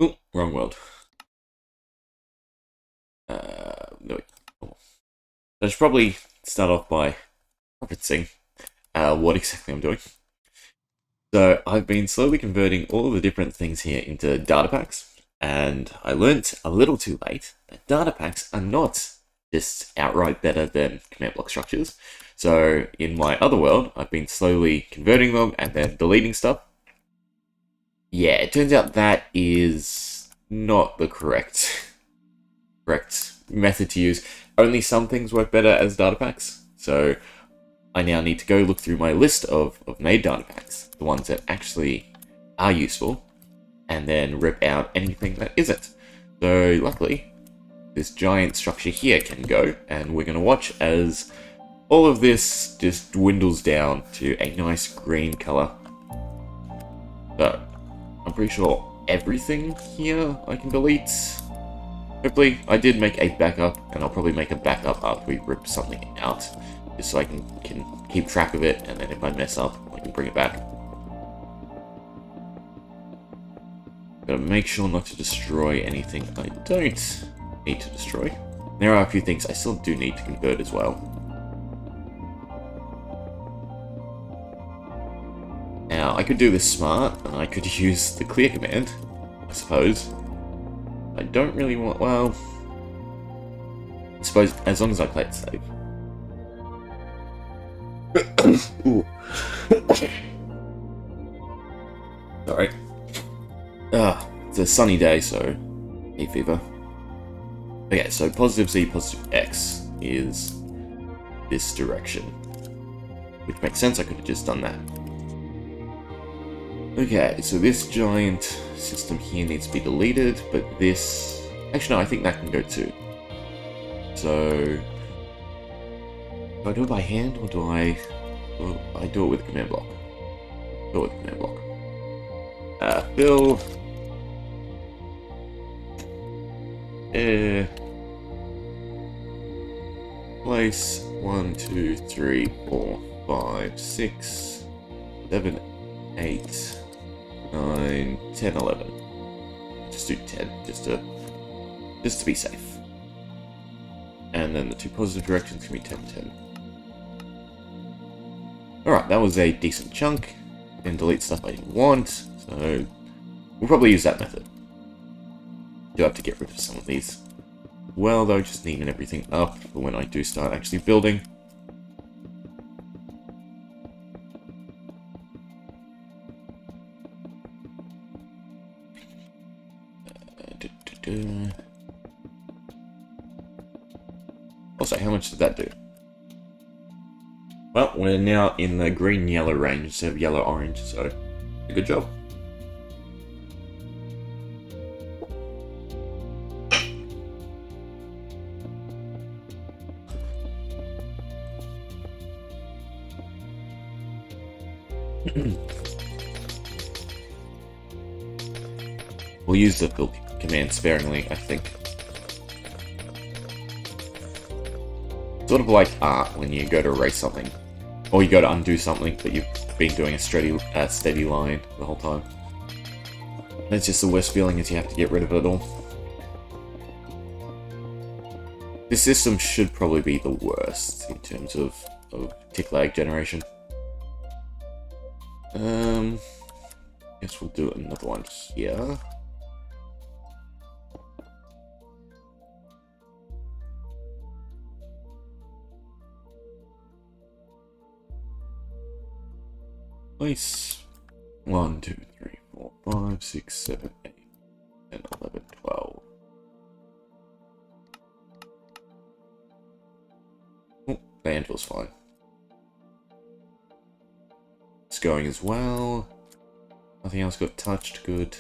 Oh, wrong world. No. I should probably start off by referencing what exactly I'm doing. So I've been slowly converting all of the different things here into data packs, and I learnt a little too late that data packs are not just outright better than command block structures. So in my other world, I've been slowly converting them and then deleting stuff. Yeah, it turns out that is not the correct method to use. Only some things work better as data packs. So I now need to go look through my list of made data packs, the ones that actually are useful, and then rip out anything that isn't. So luckily, this giant structure here can go, and we're going to watch as all of this just dwindles down to a nice green color. So I'm pretty sure everything here I can delete. Hopefully, I did make a backup, and I'll probably make a backup after we rip something out, just so I can keep track of it, and then if I mess up, I can bring it back. Gotta make sure not to destroy anything I don't need to destroy. There are a few things I still do need to convert as well. Now, I could do this smart, and I could use the clear command, I suppose. I don't really want, well, I suppose as long as I play it safe. Ooh. Sorry. It's a sunny day, so hay fever. Okay, so positive Z, positive X is this direction. Which makes sense, I could have just done that. Okay, so this giant system here needs to be deleted, but this... Actually, no, I think that can go too. So... Do I do it by hand, or do I do it with a command block? Do it with a command block. Fill... Place 1, 2, 3, 4, 5, 6, 7, 8, 9, 10, 11. Just do 10, just to be safe. And then the two positive directions can be 10, 10. Alright, that was a decent chunk. And delete stuff I didn't want, so we'll probably use that method. Do have to get rid of some of these. Well, though, just neaten everything up for when I do start actually building. Also, how much did that do? Well, we're now in the green-yellow range instead of yellow-orange, so a good job. We'll use the fill command sparingly, I think. Sort of like art when you go to erase something, or you go to undo something, but you've been doing a steady line the whole time. That's just the worst feeling, is you have to get rid of it all. This system should probably be the worst in terms of tick lag generation. Guess we'll do another one here. Place 1, 2, 3, 4, 5, 6, 7, 8, 10, 11, 12. Oh, the anvil's fine. It's going as well. Nothing else got touched, good.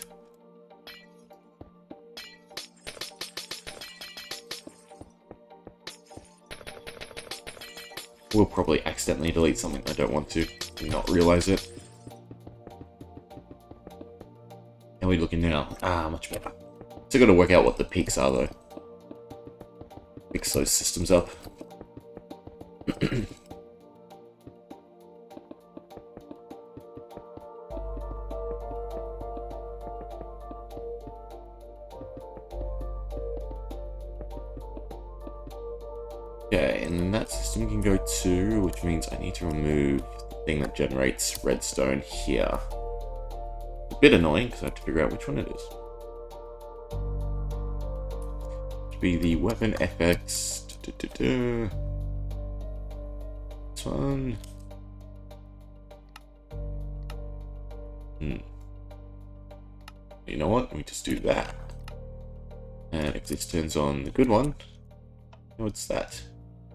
We'll probably accidentally delete something I don't want to and not realize it. How are we looking now? Ah, much better. Still got to work out what the peaks are, though. Fix those systems up. Okay, and then that system can go to, which means I need to remove the thing that generates redstone here. A bit annoying because I have to figure out which one it is. To be the weapon FX. This one. You know what? Let me just do that. And if this turns on the good one, what's that?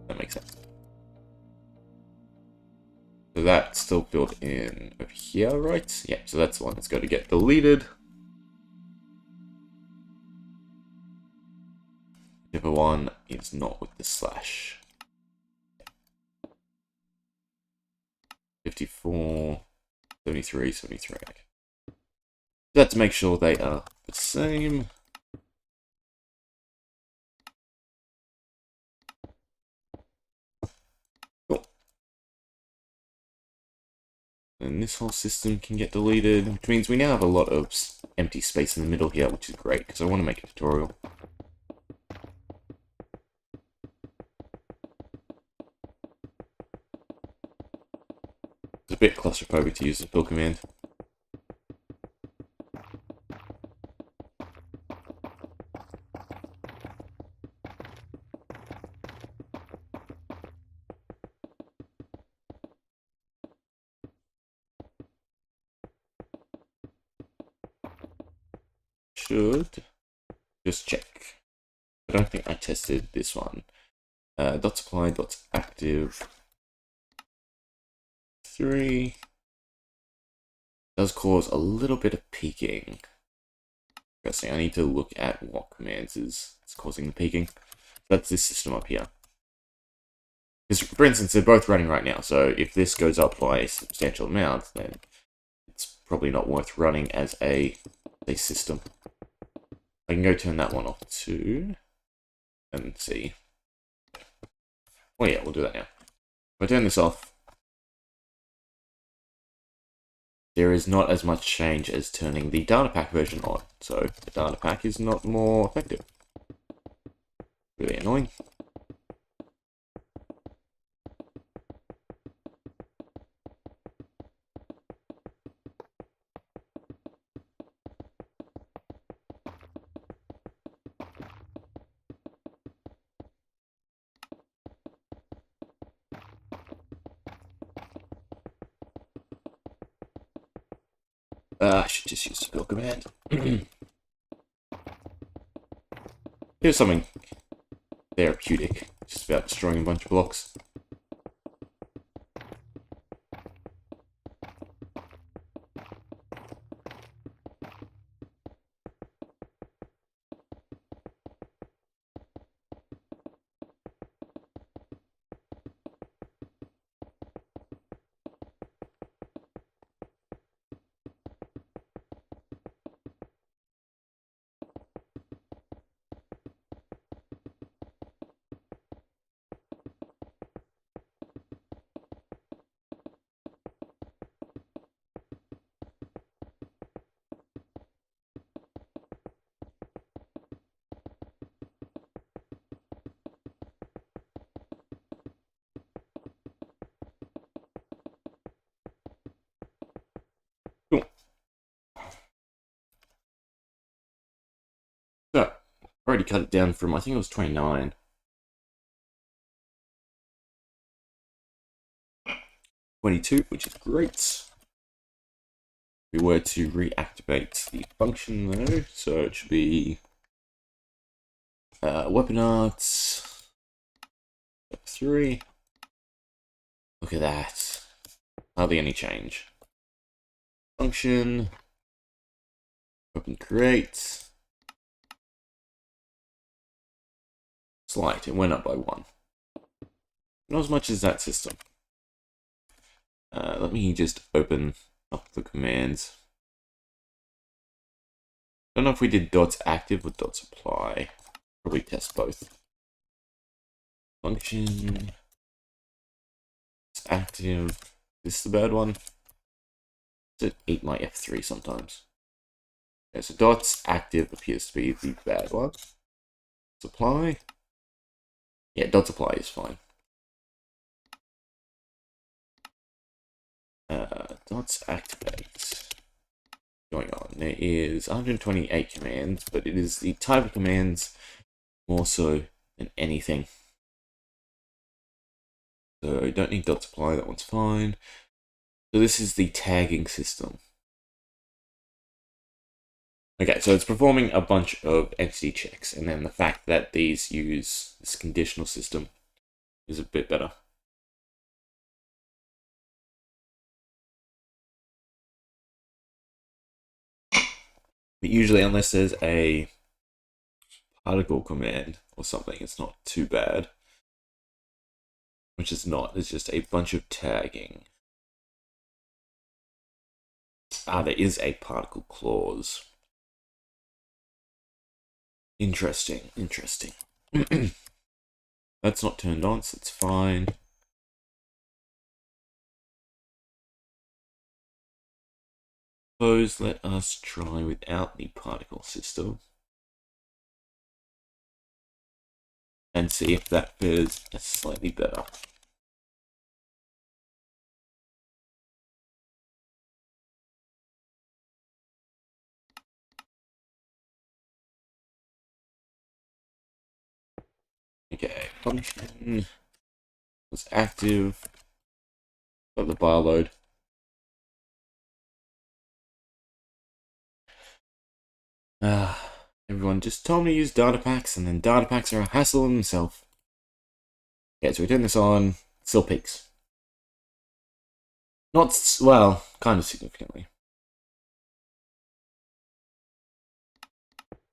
That makes sense. So that's still built in over here, right? Yeah, so that's the one that's going to get deleted. The other one is not with the slash. 54, 73, 73. Okay. Let's make sure they are the same. Cool. And this whole system can get deleted, which means we now have a lot of empty space in the middle here, which is great, because I want to make a tutorial. It's a bit claustrophobic to use the fill command. Should just check. I don't think I tested this one. Dot supply, dot active. 3 does cause a little bit of peaking. Interesting. I need to look at what commands is causing the peaking. That's this system up here. Because, for instance, they're both running right now. So if this goes up by a substantial amount, then it's probably not worth running as a system. I can go turn that one off too, and see. Oh yeah, we'll do that now. If I turn this off, there is not as much change as turning the data pack version on. So the data pack is not more effective. Really annoying. I should just use the fill command. Here's something therapeutic, just about destroying a bunch of blocks. Cool. So, I already cut it down from, I think it was 29. 22, which is great. If we were to reactivate the function though, so it should be weapon arts 3. Look at that. Hardly any change. Function. Weapon create. Slight. It went up by 1. Not as much as that system. Let me just open up the commands. Don't know if we did dots active or dots apply. Probably test both. Function. It's active. This is the bad one. It ate my F3 sometimes. Okay, so dots active appears to be the bad one. Supply. Yeah, dot supply is fine. Dots activate. Going on. There is 128 commands, but it is the type of commands more so than anything. So don't need dot supply, that one's fine. So this is the tagging system. Okay, so it's performing a bunch of entity checks, and then the fact that these use this conditional system is a bit better. But usually, unless there's a particle command or something, it's not too bad. Which is not, it's just a bunch of tagging. Ah, there is a particle clause. Interesting, interesting. That's not turned on, so it's fine. Suppose let us try without the particle system. And see if that fares slightly better. Okay, function was active. Got the bar load. Everyone just told me to use data packs, and then data packs are a hassle in themselves. Okay, so we turn this on, still peaks. Not, well, kind of significantly.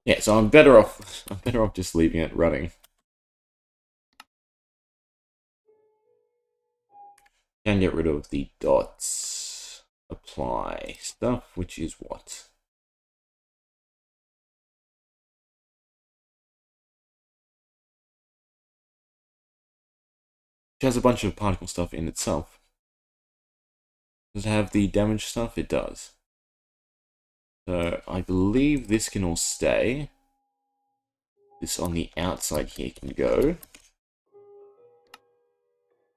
Yeah, so I'm better off just leaving it running. Can get rid of the dots apply stuff, which is what? Which has a bunch of particle stuff in itself. Does it have the damage stuff? It does. So I believe this can all stay. This on the outside here can go.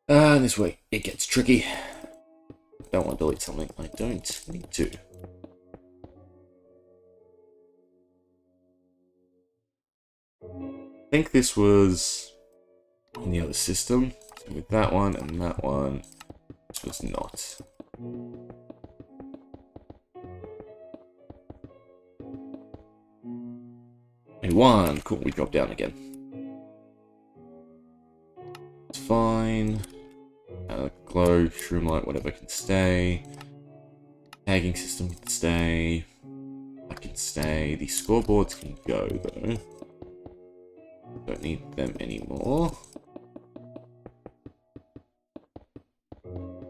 This way it gets tricky. Don't want to delete something I don't need to. I think this was in the other system. So with that one and that one, this was not. And one, cool, we drop down again. It's fine. Glow, shroomlight, whatever can stay. Tagging system can stay. That can stay. The scoreboards can go though. Don't need them anymore.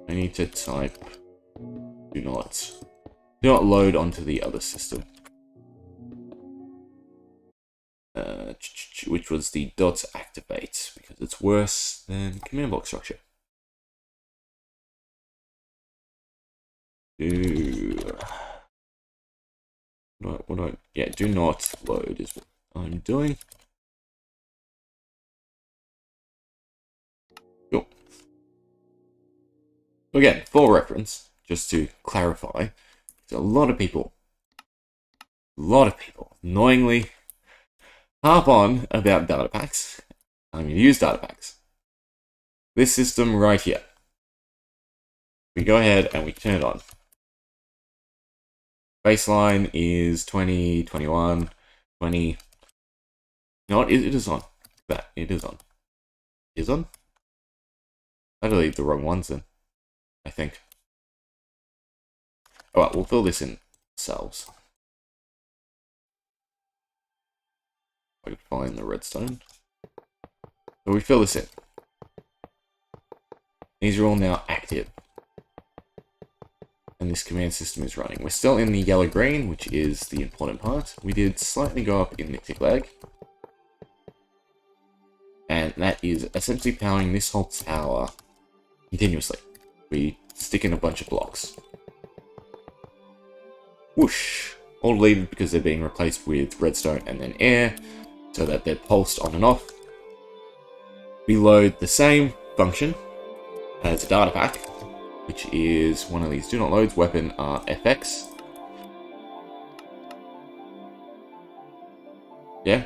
I need to type do not load onto the other system. Which was the dots activate, because it's worse than command block structure. Yeah, do not load is what I'm doing. Cool. Again, for reference, just to clarify, a lot of people annoyingly harp on about data packs. I'm going to use data packs. This system right here. We go ahead and we turn it on. Baseline is 20, 21, 20. You know what? It is on. That it is on. It is on? I deleted the wrong ones then, I think. Alright, we'll fill this in ourselves. I can find the redstone. So we fill this in. These are all now active. And this command system is running. We're still in the yellow-green, which is the important part. We did slightly go up in the tick lag. And that is essentially powering this whole tower continuously. We stick in a bunch of blocks. Whoosh! All deleted because they're being replaced with redstone and then air, so that they're pulsed on and off. we load the same function as a data pack, which is one of these do not loads, weapon FX. Yeah?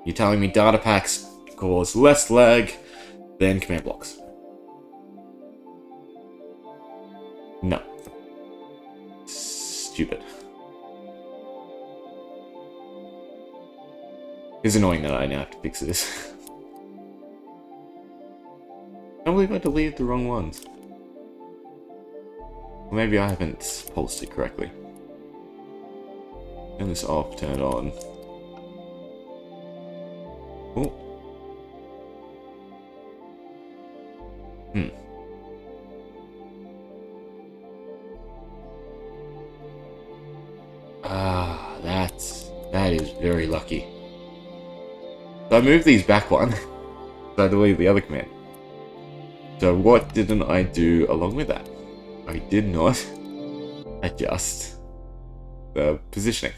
You're telling me data packs cause less lag than command blocks? No. Stupid. It's annoying that I now have to fix this. I can't believe I deleted the wrong ones. Or maybe I haven't pulsed it correctly. Turn this off, turn it on. Oh. Ah, that is very lucky. So I moved these back one, so I deleted the other command. So what didn't I do along with that? I did not adjust the positioning.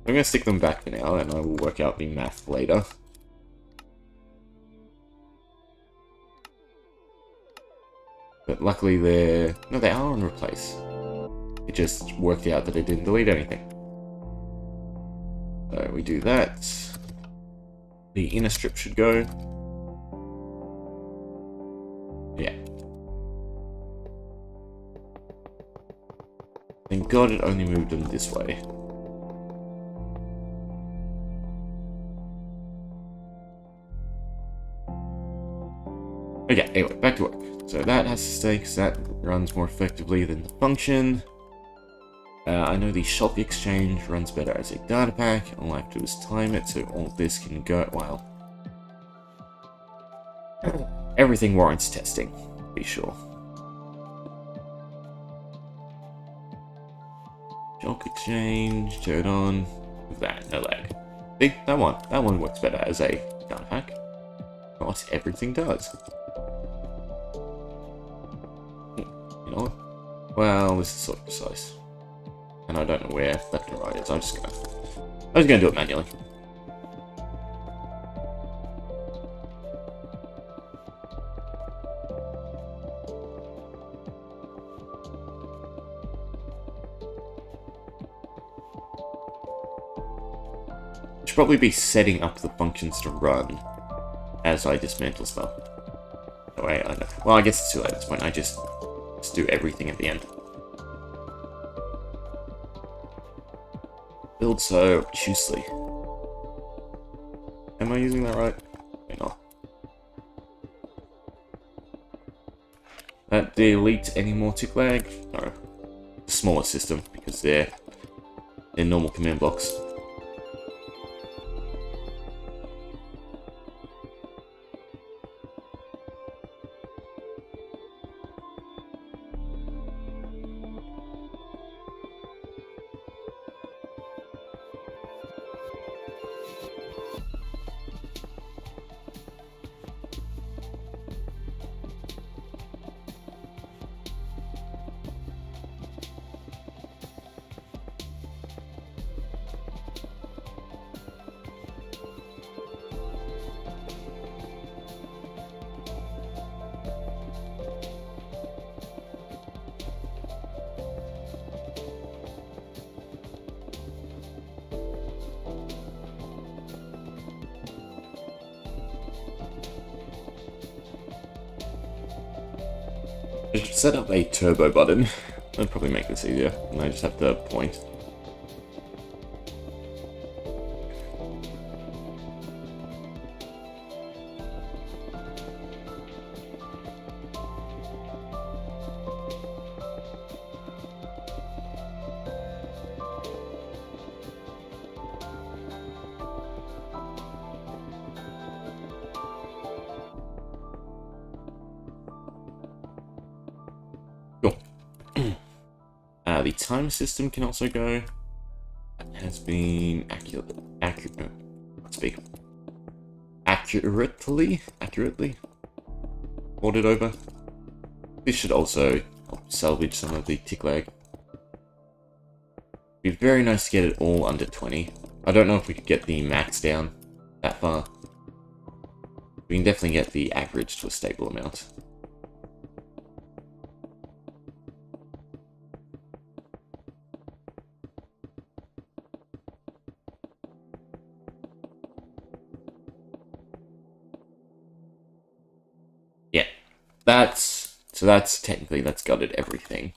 I'm going to stick them back for now, and I will work out the math later. But luckily they are on replace. It just worked out that it didn't delete anything. So we do that. The inner strip should go. Yeah. Thank God it only moved them this way. Okay, anyway, back to work. So that has to stay because that runs more effectively than the function. I know the shop exchange runs better as a data pack. All I have to do is time it so all this can go. Well, everything warrants testing, to be sure. Shop exchange, turn on. Look at that, no lag. See, that one works better as a data pack. Not everything does. You know what? Well, this is sort of precise. And I don't know where left and right is. I'm just gonna do it manually. Should probably be setting up the functions to run as I dismantle stuff. Oh wait, I know. Well, I guess it's too late at this point. I just do everything at the end. Build so obtusely. Am I using that right? Maybe not. That deletes any more tick lag? No. Smaller system, because they're normal command blocks. I should set up a turbo button. That'd probably make this easier. And I just have to point. Cool. The time system can also go. It has been accurately ported over. This should also help salvage some of the tick lag. Be very nice to get it all under 20. I don't know if we could get the max down that far. We can definitely get the average to a stable amount. Yeah, that's technically that's gutted everything.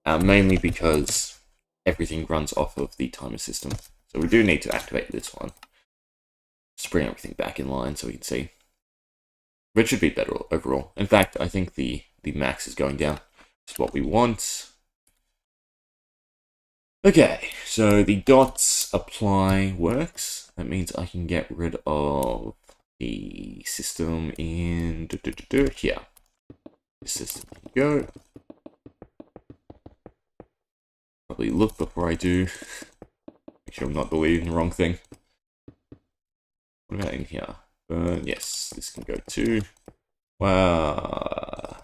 Mainly because everything runs off of the timer system. So we do need to activate this one. Just bring everything back in line so we can see. But it should be better overall. In fact, I think the max is going down. It's what we want. Okay, so the dots apply works. That means I can get rid of the system in here. This system can go. Probably look before I do. Make sure I'm not deleting the wrong thing. What about in here? Yes, this can go too. Wow.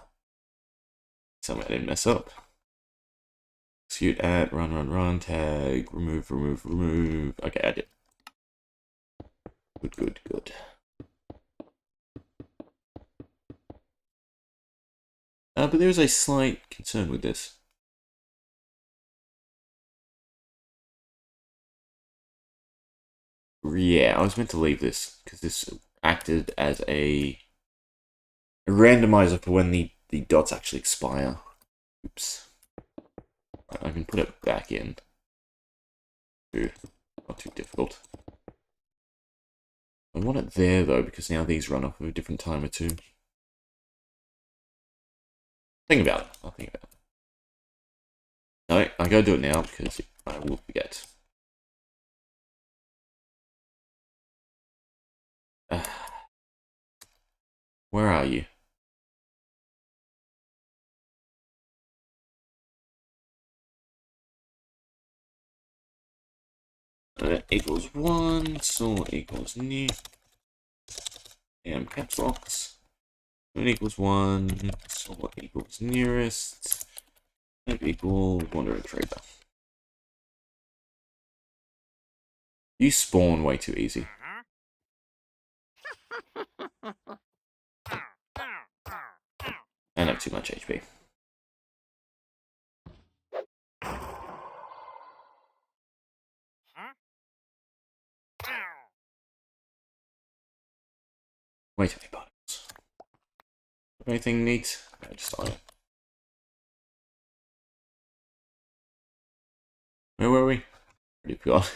Somewhere I didn't mess up. Execute at, run, tag, remove. Okay, I did. Good. But there is a slight concern with this. Yeah, I was meant to leave this because this acted as a randomizer for when the dots actually expire. Oops. I can put it back in. Ooh, not too difficult. I want it there though because now these run off of a different timer too. Think about it. I'll think about it. No, I gotta do it now because I will forget. Where are you? Equals 1, so equals new. And caps locks. When equals 1, so equals nearest. And equal wandering trader. You spawn way too easy. And have too much HP. Way too many buttons. Anything neat? No, just on it. Where were we? Already forgot.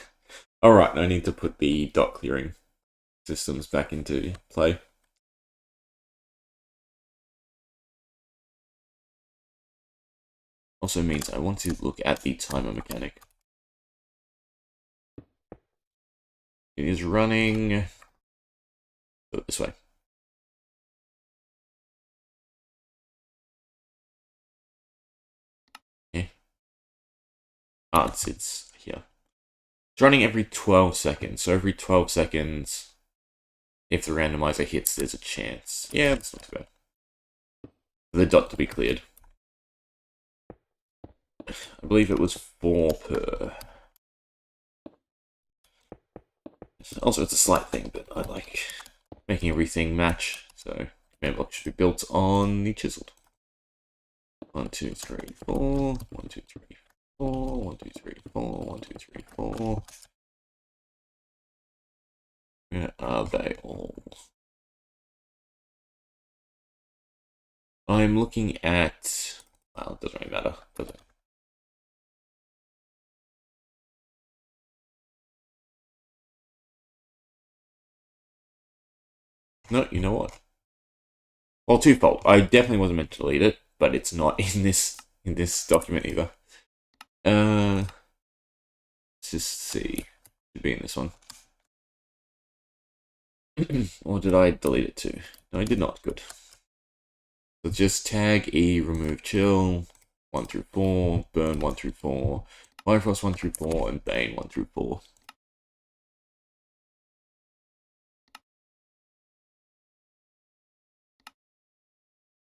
Alright, I need to put the dot clearing systems back into play. Also means I want to look at the timer mechanic. It is running this way. Yeah. It's here. It's running every 12 seconds. So every 12 seconds, if the randomizer hits, there's a chance. Yeah, that's not too bad. For the dot to be cleared. I believe it was 4 per. Also, it's a slight thing, but I like making everything match. So command block should be built on the chiseled. 1, 2, 3, 4. 1, 2, 3, 4. 1, 2, 3, 4. 1, 2, 3, 4. Where are they all? I'm looking at. Well, it doesn't really matter, does it? No, you know what? Well, twofold. I definitely wasn't meant to delete it, but it's not in this document either. Let's just see. Should be in this one. Or did I delete it too? No, I did not. Good. So just tag E, remove chill, 1 through 4, burn 1 through 4, Bifrost 1 through 4, and Bane 1 through 4.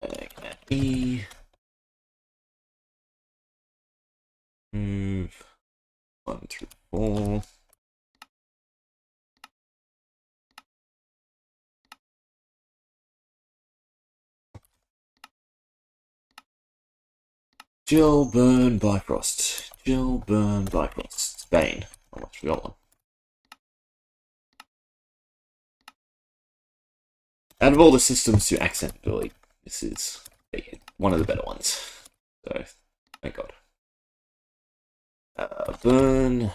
Tag E. Move 1 through 4. Chill, burn, Bifrost. Chill, burn, Bifrost. Bane. Oh, we got one. Out of all the systems to accent delete, this is one of the better ones. So, thank God. Burn.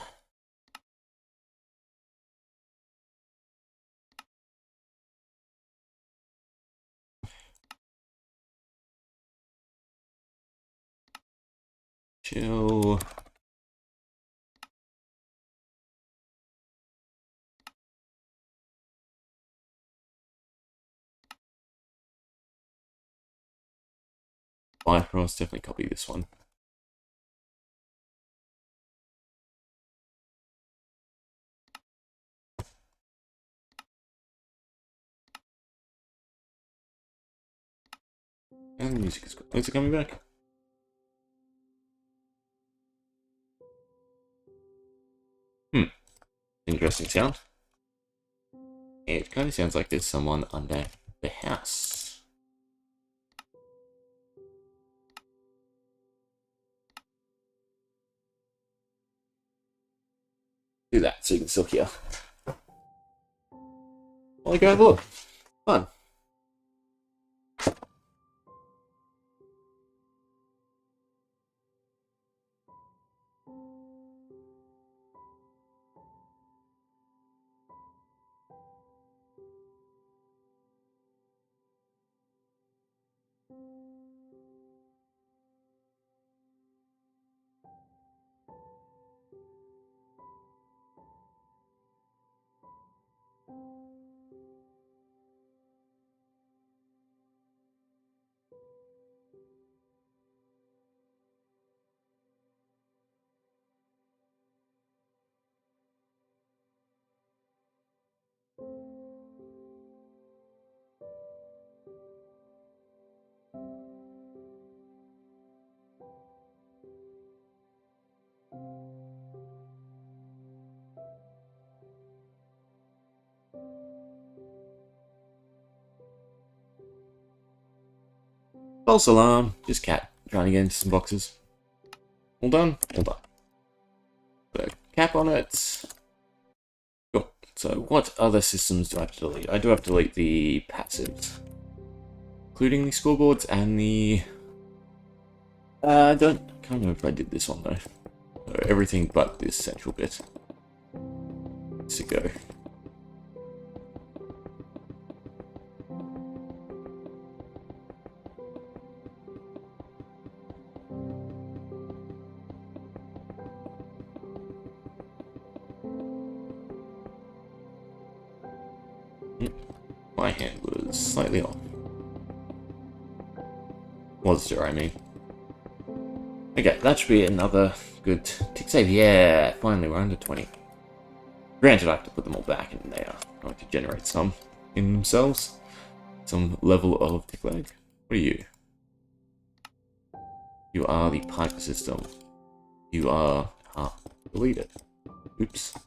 Chill. Bifrost, definitely copy this one. And the music is good. Is it coming back? Interesting sound. It kind of sounds like there's someone under the house. Do that so you can still hear. Well, go have a look. Fun. False alarm. Just cat trying to get into some boxes. All done? All done. So, cap on it. Cool. So, what other systems do I have to delete? I do have to delete the passives, including the scoreboards and the... can't remember if I did this one though. So, everything but this central bit. Let's go. My hand was slightly off. Was there, I mean. Okay, that should be another good tick save. Yeah, finally we're under 20. Granted, I have to put them all back, and they are going to generate some in themselves. Some level of tick lag. What are you? You are the pipe system. You are... delete it. Oops.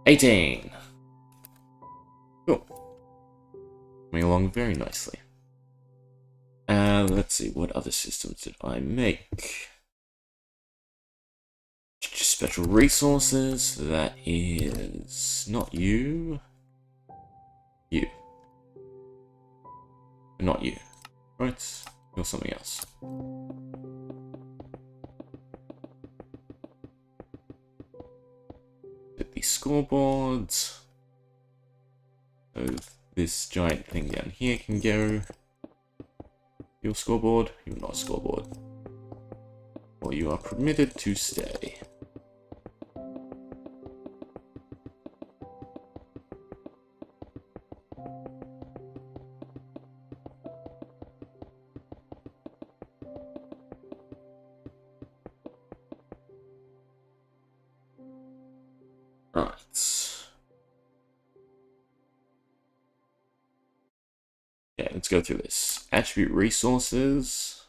$18. Cool. Coming along very nicely. Let's see, what other systems did I make? Special resources, that is not you. You. Not you. Right, or something else. Get the scoreboards. So this giant thing down here can go. Your scoreboard, you're not a scoreboard. Or you are permitted to stay. Right. Okay, let's go through this. Attribute resources.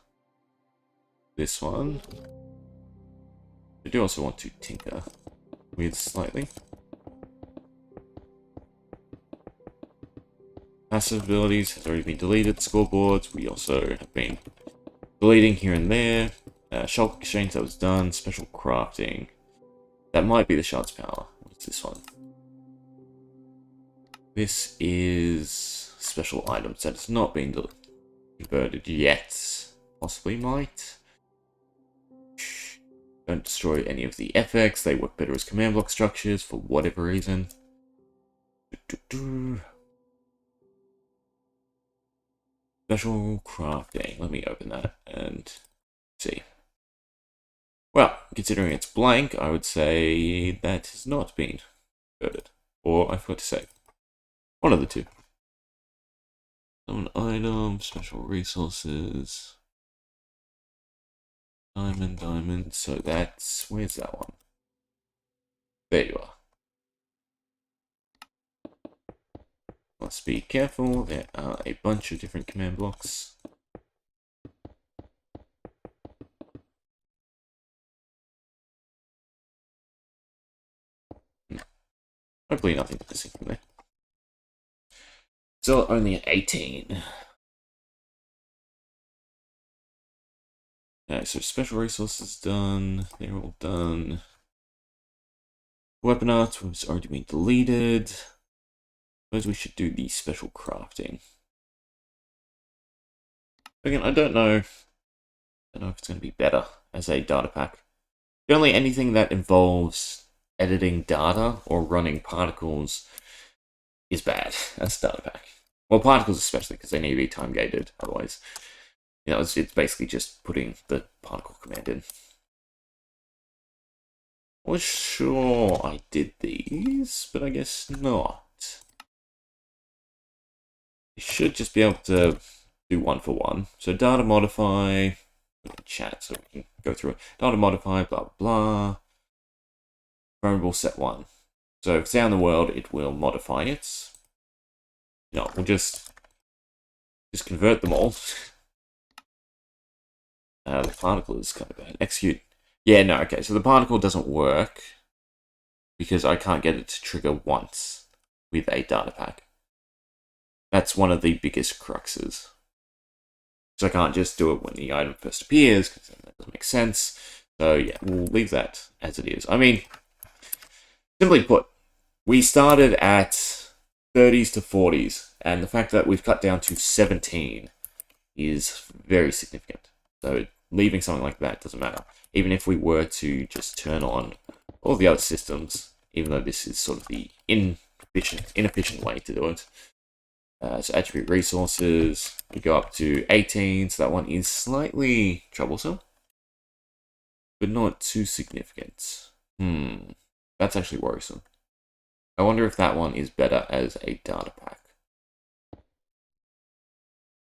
This one. I do also want to tinker with slightly. passive abilities has already been deleted. Scoreboards, we also have been deleting here and there. Shulk exchange, that was done. Special crafting. That might be the shard's power. What's this one? This is special items. That has not been converted yet. Possibly might. Don't destroy any of the FX. They work better as command block structures for whatever reason. Special crafting. Let me open that and see. Well, considering it's blank, I would say that has not been converted. Or I forgot to say. One of the two. Summon item, special resources. Diamond. So that's... where's that one? There you are. Must be careful. There are a bunch of different command blocks. Hopefully nothing's missing from there. Still only at 18. Alright, so special resources done. They're all done. Weapon art was already been deleted. Suppose we should do the special crafting. Again, I don't know if it's going to be better as a data pack. Generally, anything that involves editing data or running particles is bad as a data pack. Well, particles especially, because they need to be time gated. Otherwise, you know, it's basically just putting the particle command in. I was sure I did these, but I guess not. You should just be able to do one for one. So data modify, chat so we can go through it. Data modify, blah, blah. Variable set 1. So if it's out in the world, it will modify it. No, we'll just convert them all. The particle is kind of bad. Execute. Yeah, no, okay. So the particle doesn't work because I can't get it to trigger once with a data pack. That's one of the biggest cruxes. So I can't just do it when the item first appears, because that doesn't make sense. So yeah, we'll leave that as it is. I mean, simply put, we started at 30s to 40s, and the fact that we've cut down to 17 is very significant. So leaving something like that doesn't matter. Even if we were to just turn on all the other systems, even though this is sort of the inefficient way to do it. So attribute resources, we go up to 18, so that one is slightly troublesome, but not too significant. That's actually worrisome. I wonder if that one is better as a data pack.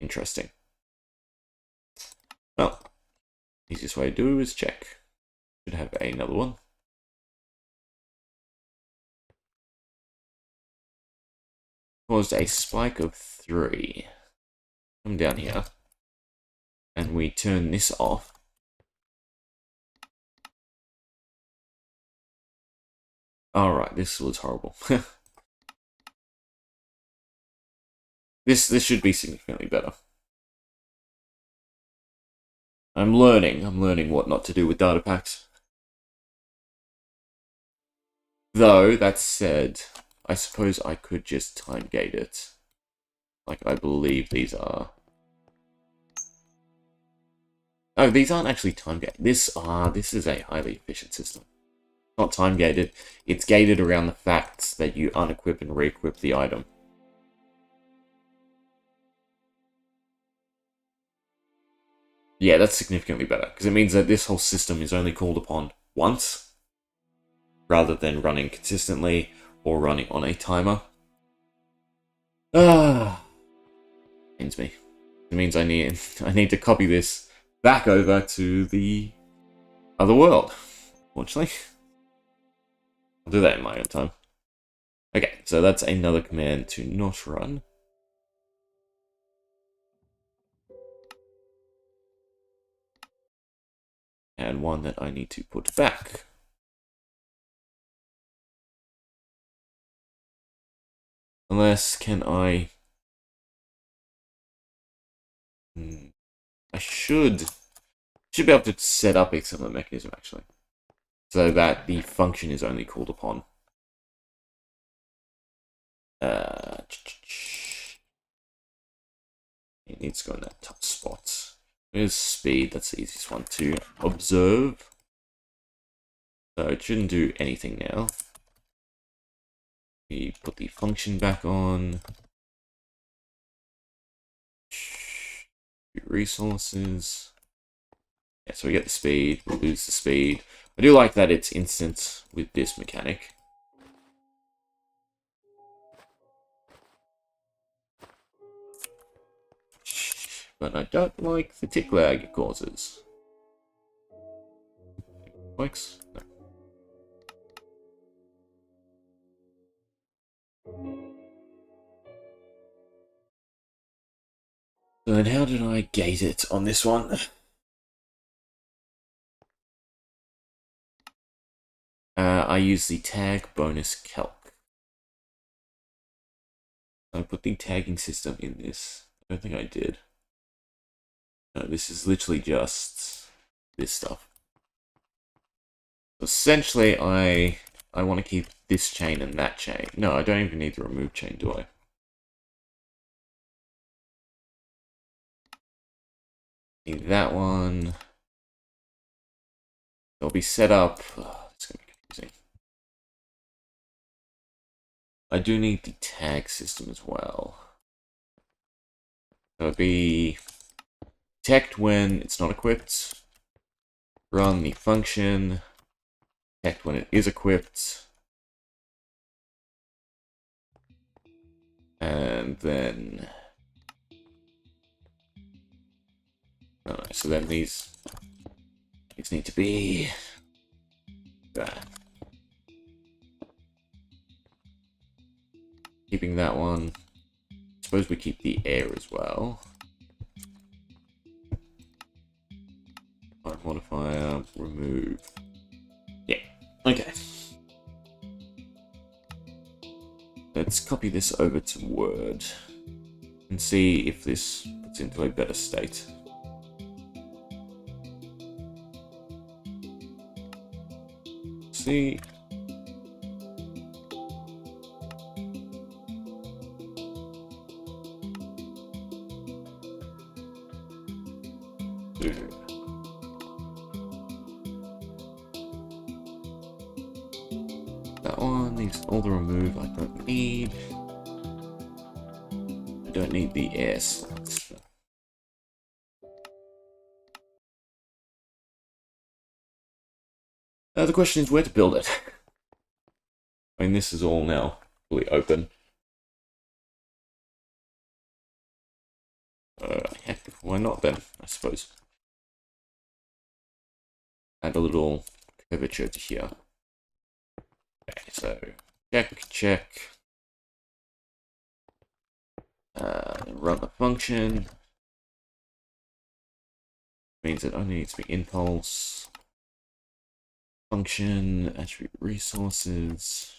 Interesting. Well, easiest way to do is check. Should have another one. Caused a spike of 3. Come down here, and we turn this off. Alright, this was horrible. This should be significantly better. I'm learning what not to do with data packs. Though, that said, I suppose I could just time gate it. Like I believe these are. Oh, these aren't actually time gated. This is a highly efficient system. Not time gated. It's gated around the fact that you unequip and re-equip the item. Yeah, that's significantly better, because it means that this whole system is only called upon once, rather than running consistently or running on a timer. Pains me. It means I need to copy this back over to the other world, fortunately. I'll do that in my own time. Okay, so that's another command to not run. And one that I need to put back. Unless, can I I should be able to set up a similar mechanism actually, so that the function is only called upon. It needs to go in that top spot. There's speed, that's the easiest one to observe. So it shouldn't do anything now. We put the function back on. Resources. Yeah, so we get the speed, we'll lose the speed. I do like that it's instant with this mechanic. But I don't like the tick lag it causes. Works? No. So then how did I gate it on this one? I use the tag bonus calc. I put the tagging system in this. I don't think I did. No, this is literally just this stuff. So essentially, I want to keep this chain and that chain. No, I don't even need the remove chain, do I? Need that one. They'll be set up. Oh, it's going to be confusing. I do need the tag system as well. So it'll be detect when it's not equipped. Run the function. Detect when it is equipped. And then... No, so then these need to be... that. Keeping that one. Suppose we keep the air as well. Modifier, remove. Yeah, okay. Let's copy this over to Word and see if this puts into a better state. See. That one needs all the remove I don't need. I don't need the air slots. The question is where to build it. I mean, this is all now fully open. Heck, why not then, I suppose. Add a little curvature to here. Okay, so check. Run the function. Means it only needs to be impulse. Function, attribute resources.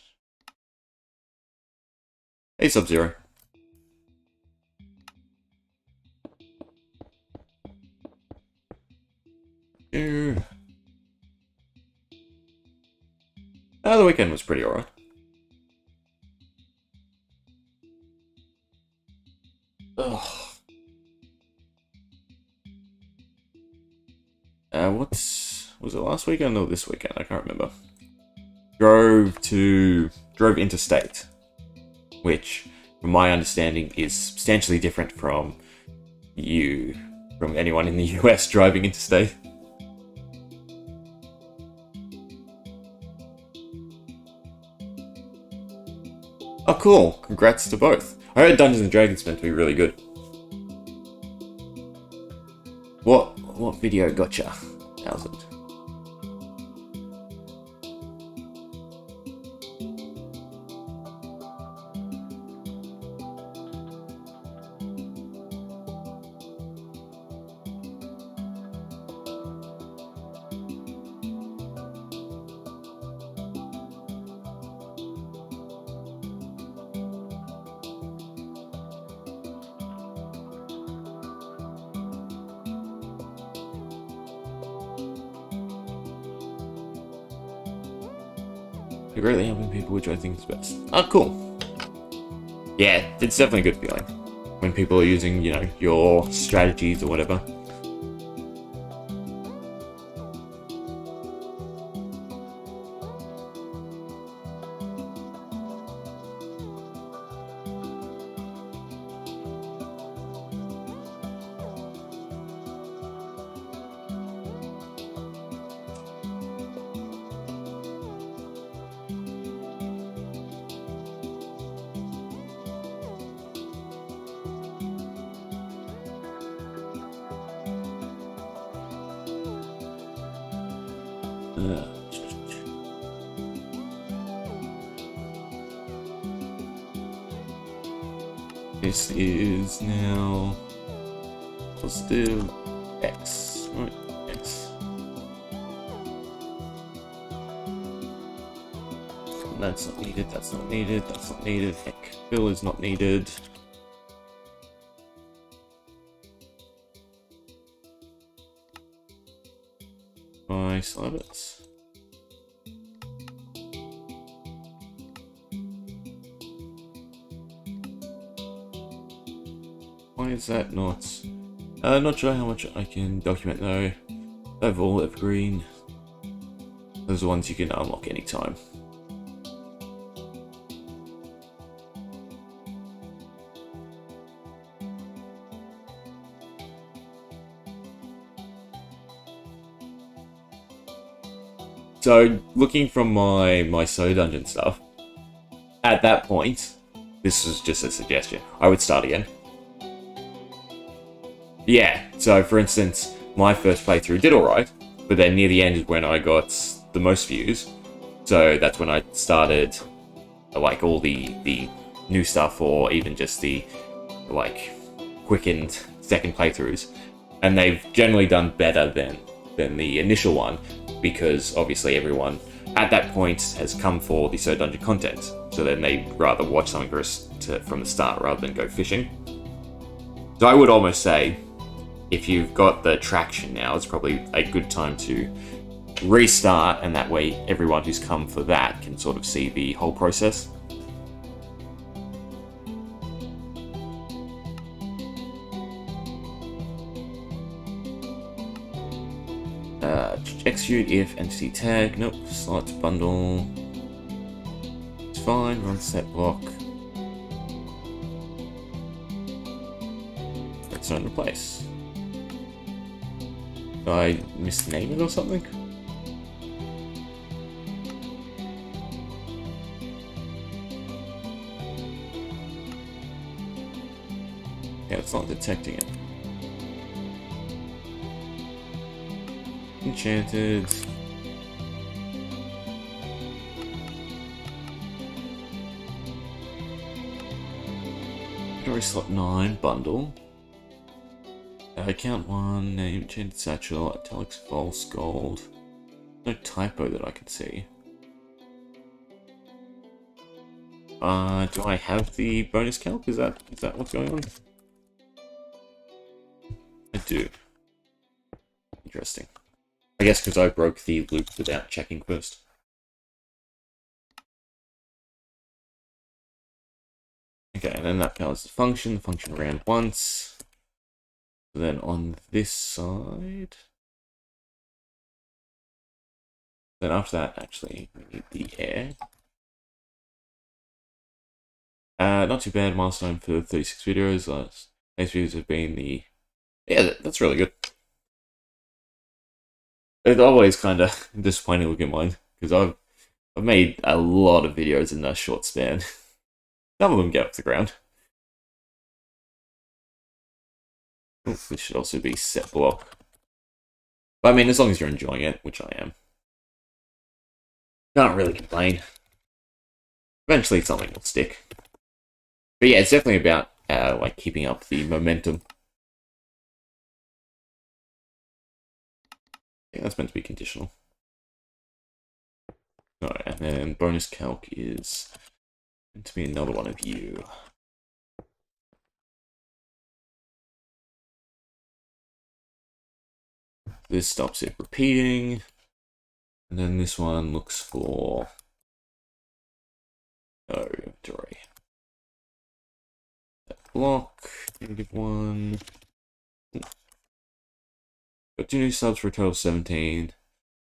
A sub-zero. Here. The weekend was pretty alright. Was it last weekend or this weekend? I can't remember. Drove interstate, which, from my understanding, is substantially different from anyone in the US driving interstate. Oh, cool! Congrats to both. I heard Dungeons and Dragons meant to be really good. What video gotcha? How's it? You're greatly helping people, which I think is best. Oh, cool. Yeah, it's definitely a good feeling when people are using, you know, your strategies or whatever. This is now positive X. Right, X. That's not needed, that's not needed, that's not needed. Heck, fill is not needed. My syllabus. Why is that not? Not sure how much I can document though. Overall, evergreen. Those are ones you can unlock anytime. So, looking from my Soda Dungeon stuff, at that point, this was just a suggestion, I would start again. Yeah, so for instance, my first playthrough did alright, but then near the end is when I got the most views. So that's when I started, like, all the new stuff, or even just the, like, quickened second playthroughs. And they've generally done better than the initial one, because obviously everyone at that point has come for the Soda Dungeon content. So then they'd rather watch something from the start rather than go fishing. So I would almost say, if you've got the traction now, it's probably a good time to restart, and that way everyone who's come for that can sort of see the whole process. Execute if entity tag. Nope. Slot bundle. It's fine. Run set block. Let's not replace. Did I misname it or something? Yeah, it's not detecting it. Enchanted. Inventory slot 9 bundle. Account 1, name, enchanted satchel, italics false gold. No typo that I can see. Do I have the bonus calc? Is that what's going on? I do. Interesting. I guess because I broke the loop without checking first. Okay, and then that powers the function. The function ran once. Then on this side... Then after that, actually, we need the air. Not too bad, milestone for 36 videos. Last videos have been the... Yeah, that's really good. It's always kind of disappointing looking at mine, because I've made a lot of videos in a short span. Some of them get off the ground. This should also be set block. But I mean, as long as you're enjoying it, which I am. Can't really complain. Eventually something will stick. But yeah, it's definitely about like keeping up the momentum. I think that's meant to be conditional. Alright, and then bonus calc is meant to be another one of you. This stops it repeating. And then this one looks for No inventory. Block. -1. Got 2 new subs for a total of 17.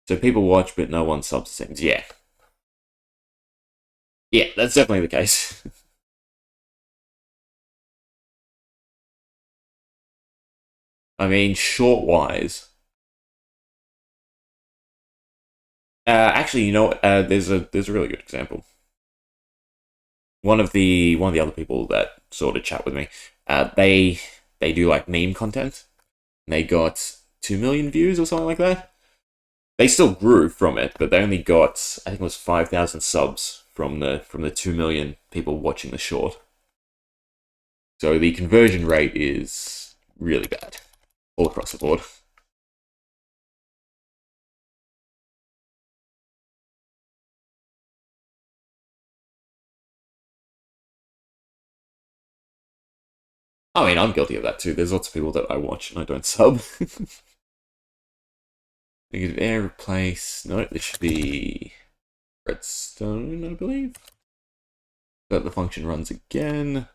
So people watch, but no one subs things. Yeah. Yeah, that's definitely the case. I mean, short-wise. Actually, you know what? There's a really good example. One of the other people that sort of chat with me, they do like meme content. And they got 2 million views or something like that. They still grew from it, but they only got, I think it was 5,000 subs from the 2 million people watching the short. So the conversion rate is really bad all across the board. I mean, I'm guilty of that too. There's lots of people that I watch and I don't sub. Negative air replace. No, this should be redstone, I believe. But the function runs again.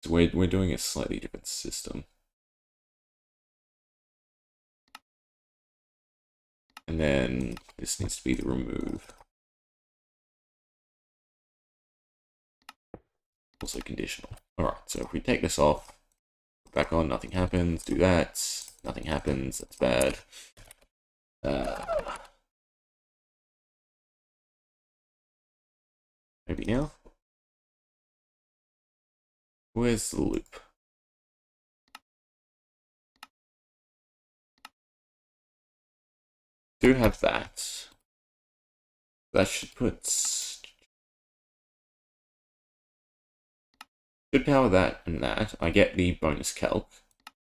So we're doing a slightly different system. And then this needs to be the remove. Also conditional. Alright, so if we take this off, back on, nothing happens, do that, nothing happens, that's bad. Maybe now? Where's the loop? Do have that. That should power that and that. I get the bonus calc,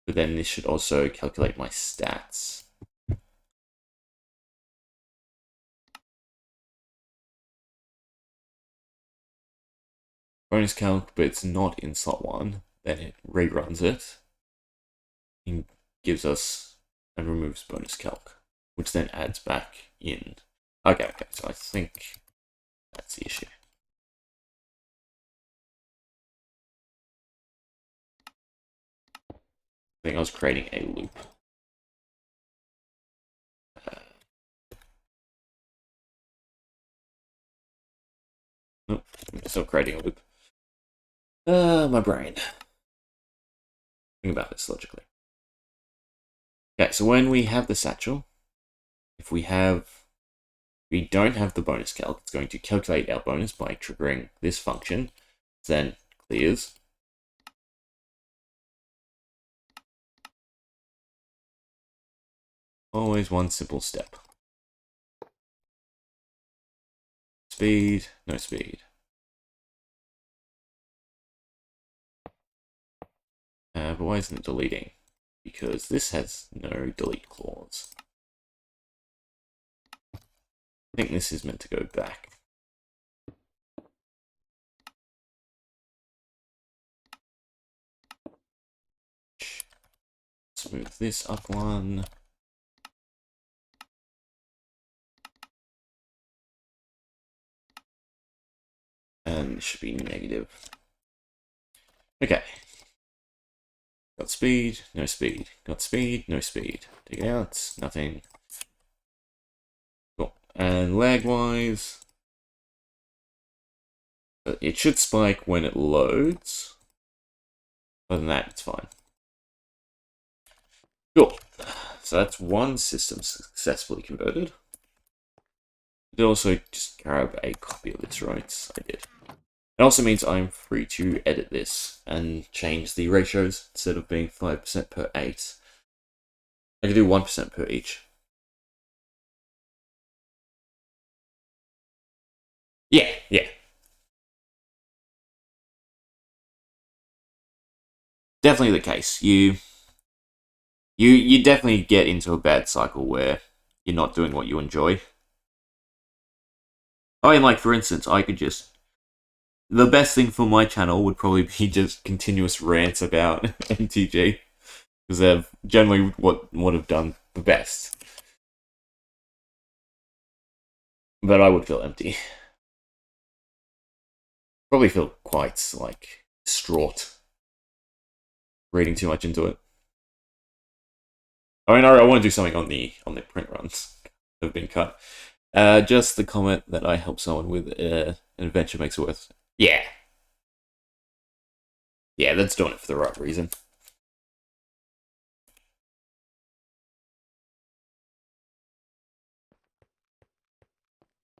but then this should also calculate my stats. Bonus calc, but it's not in slot 1. Then it reruns it and gives us and removes bonus calc, which then adds back in. Okay, so I think that's the issue. I think I was creating a loop. Nope, I'm still creating a loop. My brain. Think about this logically. Okay, so when we have the satchel, if we don't have the bonus calc, it's going to calculate our bonus by triggering this function, then clears. Always one simple step. Speed, no speed. But why isn't it deleting? Because this has no delete clause. I think this is meant to go back. Let's move this up one. And it should be negative. Okay. Got speed, no speed. Got speed, no speed. Take it out, nothing. Cool. And lag-wise, it should spike when it loads. Other than that, it's fine. Cool. So that's one system successfully converted. It also just grab a copy of this, right? I did. It also means I'm free to edit this and change the ratios. Instead of being 5% per 8, I can do 1% per each. Yeah. Definitely the case. You definitely get into a bad cycle where you're not doing what you enjoy. I mean, like, for instance, I could just... The best thing for my channel would probably be just continuous rants about MTG. Because they're generally what would have done the best. but I would feel empty. Probably feel quite, like, distraught reading too much into it. I mean, I want to do something on the print runs that have been cut. Just the comment that I help someone with an adventure makes it worth. Yeah. Yeah, that's doing it for the right reason.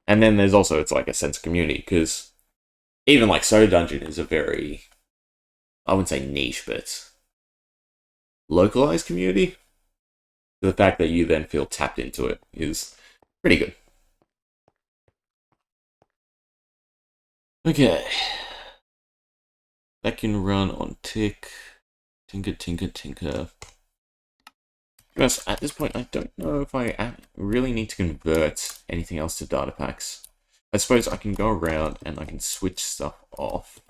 And then there's also, it's like a sense of community, because even like So Dungeon is a very, I wouldn't say niche, but localized community. The fact that you then feel tapped into it is pretty good. Okay. That can run on tick. Tinker, tinker, tinker. Because at this point, I don't know if I really need to convert anything else to data packs. I suppose I can go around and I can switch stuff off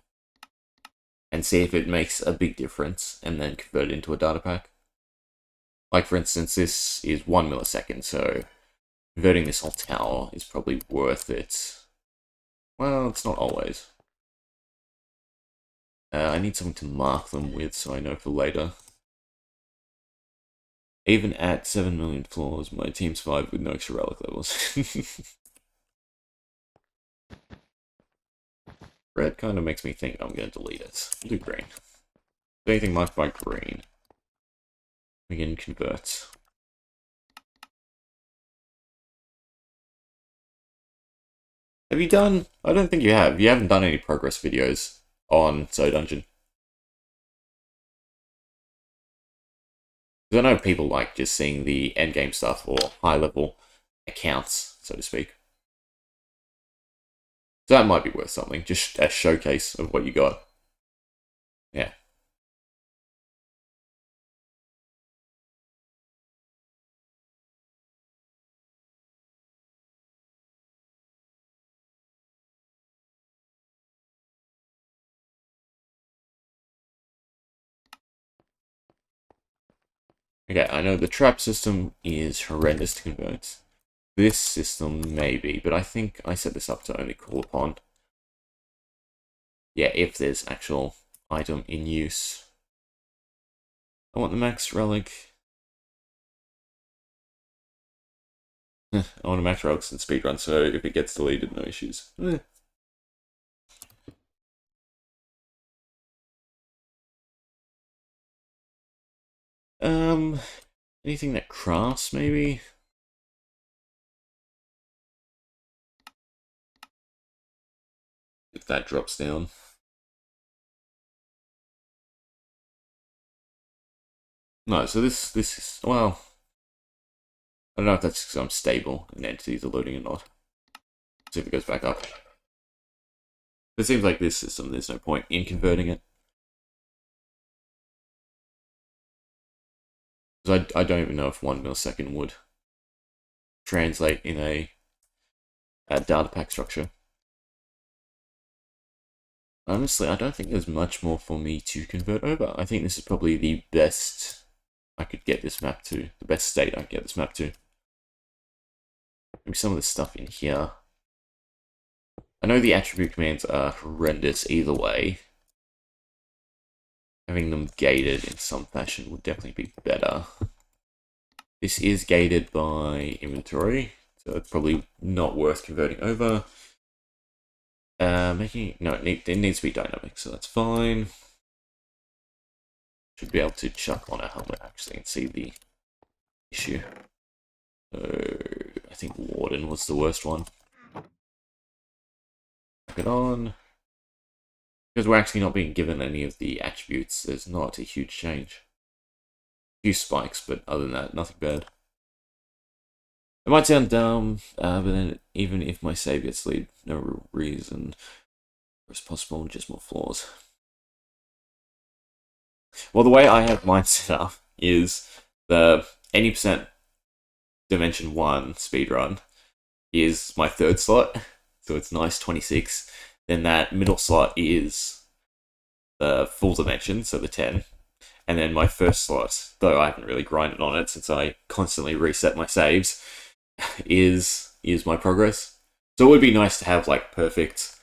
and see if it makes a big difference and then convert it into a data pack. Like, for instance, this is 1 millisecond, so converting this whole tower is probably worth it. Well, it's not always. I need something to mark them with so I know for later. Even at 7 million floors, my team's 5 with no extra relic levels. Red kind of makes me think I'm going to delete it. I'll do green. If anything marked by green, we can convert. Have you done... I don't think you have. You haven't done any progress videos on So Dungeon. Because I know people like just seeing the endgame stuff or high-level accounts, so to speak. So that might be worth something, just a showcase of what you got. Yeah. Okay, I know the trap system is horrendous to convert. This system, maybe, but I think I set this up to only call upon... Yeah, if there's actual item in use. I want the max relic. I want a max relics and speedrun, so if it gets deleted, no issues. Anything that crafts, maybe? If that drops down. No, so this is, well, I don't know if that's because I'm stable and entities are loading or not. See if it goes back up. It seems like this system, there's no point in converting it. Because I don't even know if 1 millisecond would translate in a data pack structure. Honestly, I don't think there's much more for me to convert over. I think this is probably the best I could get this map to. The best state I could get this map to. Maybe some of the stuff in here. I know the attribute commands are horrendous either way. Having them gated in some fashion would definitely be better. This is gated by inventory, so it's probably not worth converting over. It needs to be dynamic, so that's fine. Should be able to chuck on a helmet actually and see the issue. So I think Warden was the worst one. Chuck it on. Because we're actually not being given any of the attributes, there's not a huge change. A few spikes, but other than that, nothing bad. It might sound dumb, but then even if my save gets deleted, no reason it's possible, just more flaws. Well, the way I have mine set up is the 80% Dimension 1 speedrun is my third slot, so it's nice 26. Then that middle slot is the full dimension, so the 10. And then my first slot, though I haven't really grinded on it since I constantly reset my saves, is my progress. So it would be nice to have like perfect,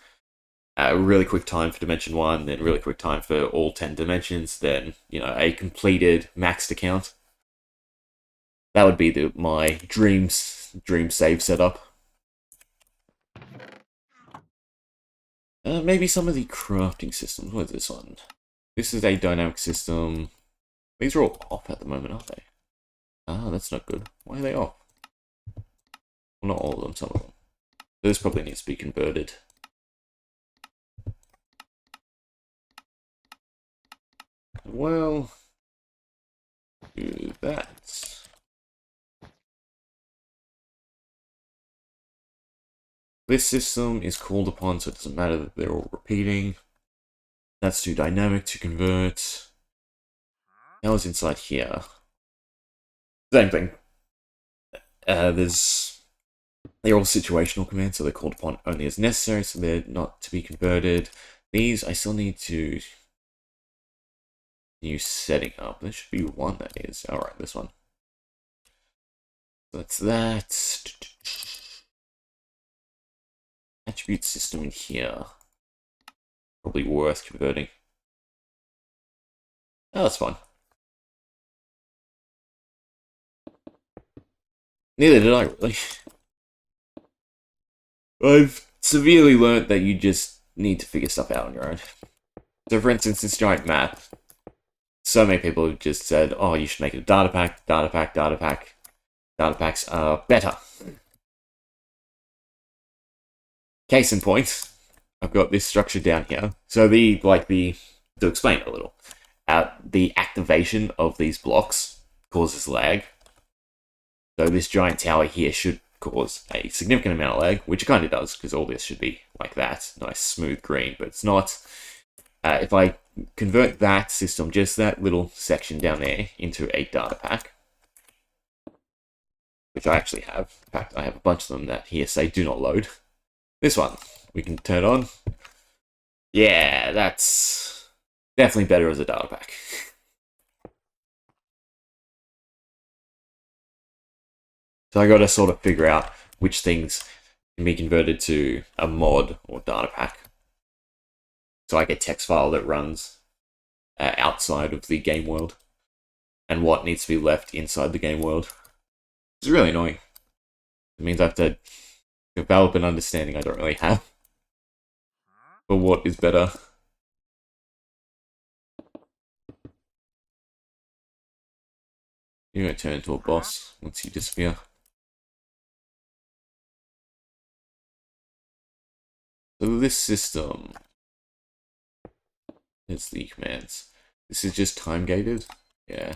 really quick time for dimension 1, then really quick time for all 10 dimensions, then, you know, a completed maxed account. That would be my dream save setup. Maybe some of the crafting systems. What is this one? This is a dynamic system. These are all off at the moment, aren't they? Ah, that's not good. Why are they off? Well, not all of them, some of them. This probably needs to be converted. Well, do that. This system is called upon, so it doesn't matter that they're all repeating. That's too dynamic to convert. Now it's inside here. Same thing. They're all situational commands, so they're called upon only as necessary, so they're not to be converted. These, I still need to use setting up. There should be one that is. Alright, this one. That's that. Attribute system in here. Probably worth converting. Oh, that's fine. Neither did I, really. I've severely learnt that you just need to figure stuff out on your own. So, for instance, this giant map. So many people have just said, oh, you should make it a data pack, data pack, data pack. Data packs are better. Case in point, I've got this structure down here. So to explain it a little, the activation of these blocks causes lag. So this giant tower here should cause a significant amount of lag, which it kind of does, because all this should be like that, nice smooth green, but it's not. If I convert that system, just that little section down there, into a data pack, which I actually have. In fact, I have a bunch of them that here say do not load. This one, we can turn on. Yeah, that's definitely better as a data pack. So I got to sort of figure out which things can be converted to a mod or data pack. So like a text file that runs outside of the game world, and what needs to be left inside the game world. It's really annoying. It means I have to develop an understanding I don't really have for what is better. You're going to turn into a boss once you disappear. So this system is the commands. This is just time gated. Yeah.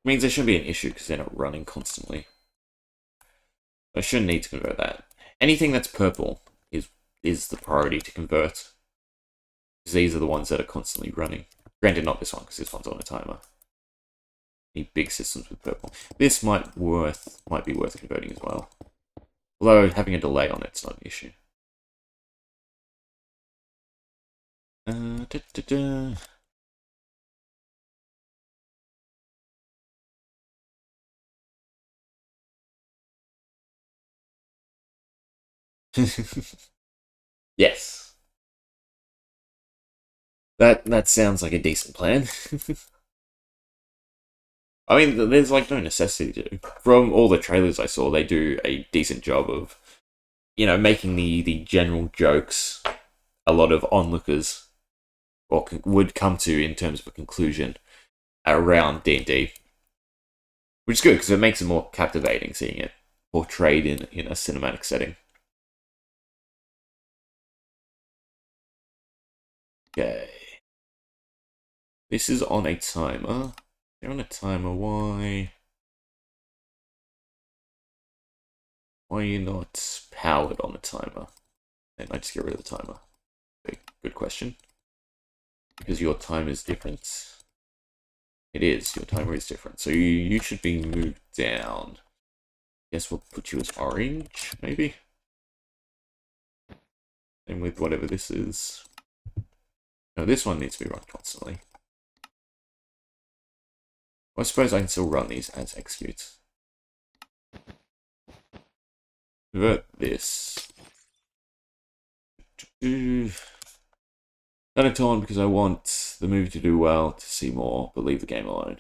Means there shouldn't be an issue because they're not running constantly. I shouldn't need to convert that. Anything that's purple is the priority to convert. Because these are the ones that are constantly running. Granted, not this one, because this one's on a timer. Need big systems with purple. This might be worth converting as well. Although having a delay on it's not an issue. Yes. That sounds like a decent plan. I mean, there's like no necessity to. From all the trailers I saw, they do a decent job of, you know, making the general jokes a lot of onlookers would come to in terms of a conclusion around D&D. Which is good, because it makes it more captivating seeing it portrayed in a cinematic setting. Okay. This is on a timer. They're on a timer, why? Why are you not powered on a timer? Then I just get rid of the timer. Okay, good question. Because your time is different. It is, your timer is different. So you should be moved down. Guess we'll put you as orange, maybe? And with whatever this is. No, this one needs to be run constantly. I suppose I can still run these as executes. Convert this. Turn it on because I want the movie to do well, to see more, but leave the game alone.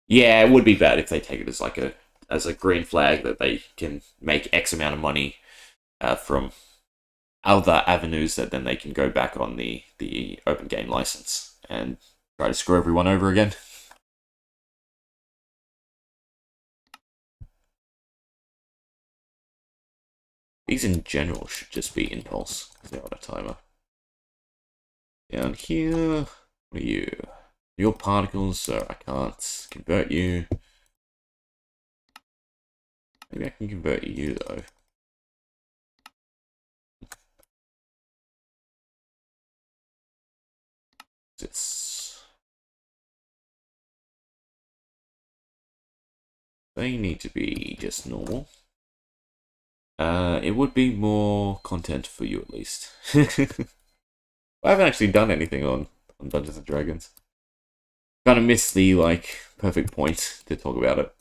Yeah, it would be bad if they take it as like a green flag that they can make X amount of money from other avenues that then they can go back on the open game license and try to screw everyone over again. These in general should just be impulse because they're on a timer. Down here, what are you? You're particles, so I can't convert you. Maybe I can convert you though. This. They need to be just normal. It would be more content for you at least. I haven't actually done anything on Dungeons and Dragons. Kind of missed the like perfect point to talk about it.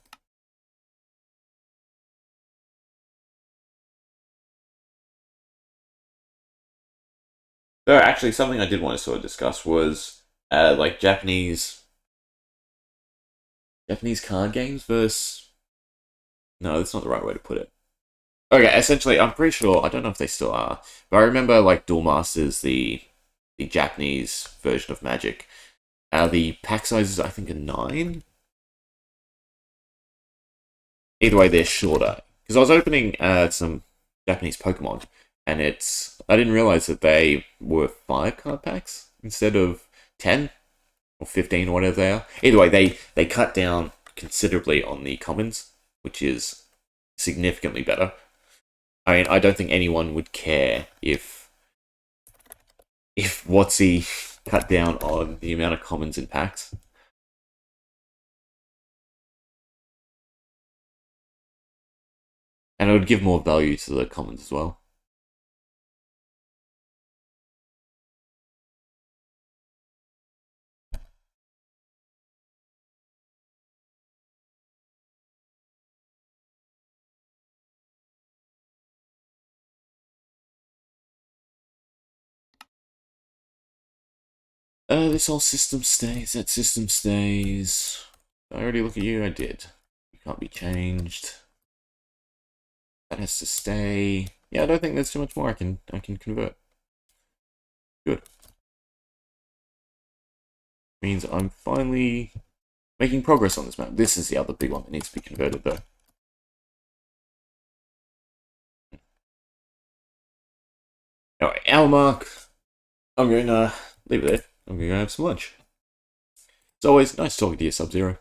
So actually, something I did want to sort of discuss was like Japanese card games versus. No, that's not the right way to put it. Okay, essentially, I'm pretty sure. I don't know if they still are, but I remember like Duel Masters, the Japanese version of Magic. The pack sizes I think are 9. Either way, they're shorter. Because I was opening some Japanese Pokemon, and I didn't realize that they were 5 card packs instead of 10 or 15 or whatever they are. Either way, they cut down considerably on the commons, which is significantly better. I mean, I don't think anyone would care if WotC cut down on the amount of commons in packs. And it would give more value to the commons as well. This whole system stays. That system stays. Did I already look at you? I did. You can't be changed. That has to stay. Yeah, I don't think there's too much more I can convert. Good. Means I'm finally making progress on this map. This is the other big one that needs to be converted though. Alright, hour mark. I'm going to leave it there. I'm going to go have some lunch. As always, nice talking to you, Sub-Zero.